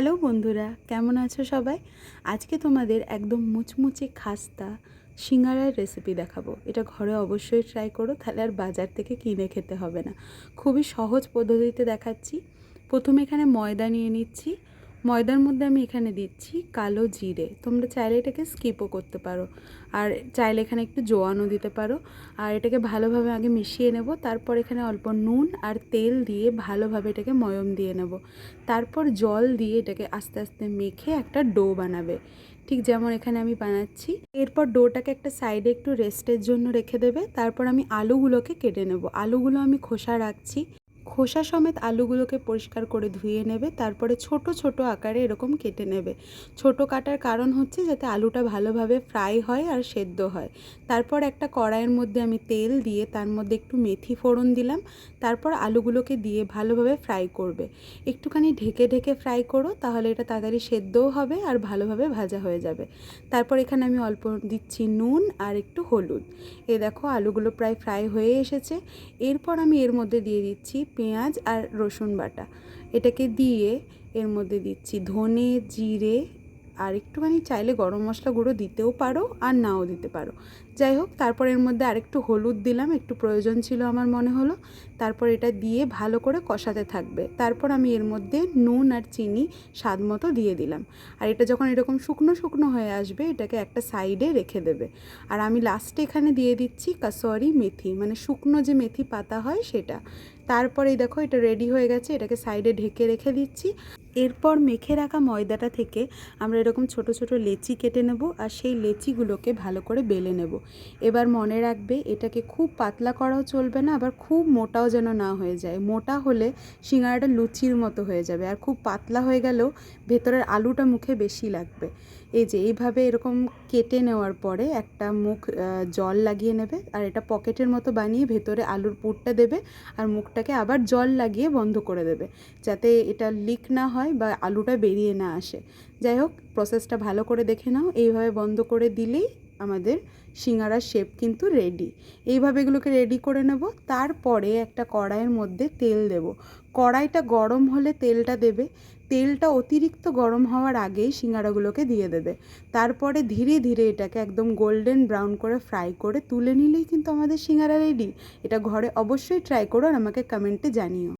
Hello বন্ধুরা, কেমন আছো সবাই? আজকে তোমাদের একদম মুচমুচে খাস্তা সিঙ্গারার রেসিপি দেখাবো। এটা ঘরে অবশ্যই ট্রাই করো, তাহলে আর বাজার থেকে কিনে খেতে হবে না। খুবই সহজ পদ্ধতিতে দেখাচ্ছি। প্রথমে এখানে ময়দা নিয়ে নিচ্ছি। ময়দার মধ্যে আমি এখানে দিচ্ছি কালো জিরে। তোমরা চাইলে এটাকে স্কিপও করতে পারো, আর চাইলে এখানে একটু জোয়ানও দিতে পারো। আর এটাকে ভালোভাবে আগে মিশিয়ে নেব। তারপর এখানে অল্প নুন আর তেল দিয়ে ভালোভাবে এটাকে ময়ম দিয়ে নেব। তারপর জল দিয়ে এটাকে আস্তে আস্তে মেখে একটা ডো বানাবে, ঠিক যেমন এখানে আমি বানাচ্ছি। এরপর ডোটাকে একটা সাইডে একটু রেস্টের জন্য রেখে দেবে। তারপর আমি আলুগুলোকে কেটে নেব। আলুগুলো আমি খোসা রাখছি। খোসা সমেত আলুগুলোকে পরিষ্কার করে ধুয়ে নেবে। তারপরে ছোট ছোট আকারে এরকম কেটে নেবে। ছোট কাটার কারণ হচ্ছে যাতে আলুটা ভালোভাবে ফ্রাই হয় আর সেদ্ধ হয়। তারপর একটা কড়াইয়ের মধ্যে আমি তেল দিয়ে তার মধ্যে একটু মেথি ফোড়ন দিলাম। তারপর আলুগুলোকে দিয়ে ভালোভাবে ফ্রাই করবে। একটুখানি ঢেকে ঢেকে ফ্রাই করো, তাহলে এটা তাড়াতাড়ি সেদ্ধও হবে আর ভালোভাবে ভাজা হয়ে যাবে। তারপর এখানে আমি অল্প দিচ্ছি নুন আর একটু হলুদ। দেখো আলুগুলো প্রায় ফ্রাই হয়ে এসেছে। এরপর আমি এর মধ্যে দিয়ে দিচ্ছি পেঁয়াজ আর রসুন বাটা। এটাকে দিয়ে এর মধ্যে দিচ্ছি ধনে, জিরে আর একটুখানি চাইলে গরম মশলা গুঁড়ো দিতেও পারো আর নাও দিতে পারো। যাই হোক, তারপর এর মধ্যে আরেকটু হলুদ দিলাম, একটু প্রয়োজন ছিল আমার মনে হলো। তারপর এটা দিয়ে ভালো করে কষাতে থাকবে। তারপর আমি এর মধ্যে নুন আর চিনি স্বাদ মতো দিয়ে দিলাম। আর এটা যখন এরকম শুকনো শুকনো হয়ে আসবে, এটাকে একটা সাইডে রেখে দেবে। আর আমি লাস্টে এখানে দিয়ে দিচ্ছি কাসুরি মেথি, মানে শুকনো যে মেথি পাতা হয় সেটা। তারপরেই দেখো এটা রেডি হয়ে গেছে। এটাকে সাইডে ঢেকে রেখে দিচ্ছি। এরপর মেখে রাখা ময়দাটা থেকে আমরা এরকম ছোট ছোট লেচি কেটে নেব, আর সেই লেচিগুলোকে ভালো করে বেলে নেব। এবার মনে রাখবে, এটাকে খুব পাতলা করাও চলবে না, আবার খুব মোটাও যেন না হয়ে যায়। মোটা হলে সিঙ্গাড়াটা লুচির মতো হয়ে যাবে, আর খুব পাতলা হয়ে গেলেও ভেতরের আলুটা মুখে বেশি লাগবে। এই যে এইভাবে এরকম কেটে নেওয়ার পরে একটা মুখ জল লাগিয়ে নেবে, আর এটা পকেটের মতো বানিয়ে ভেতরে আলুর পুরটা দেবে, আর মুখটাকে আবার জল লাগিয়ে বন্ধ করে দেবে, যাতে এটা লিক না হয় বা আলুটা বেরিয়ে না আসে। যাই হোক, প্রসেসটা ভালো করে দেখে নাও। এইভাবে বন্ধ করে দিলেই আমাদের সিঙ্গারার শেপ কিন্তু রেডি। এইভাবে এগুলোকে রেডি করে নেব। তারপরে একটা কড়াইয়ের মধ্যে তেল দেব। কড়াইটা গরম হলে তেলটা দেবে। তেলটা অতিরিক্ত গরম হওয়ার আগেই সিঙ্গারাগুলোকে দিয়ে দেবে। তারপরে ধীরে ধীরে এটাকে একদম গোল্ডেন ব্রাউন করে ফ্রাই করে তুলে নিলেই কিন্তু আমাদের সিঙ্গারা রেডি। এটা ঘরে অবশ্যই ট্রাই করো আর আমাকে কমেন্টে জানিও।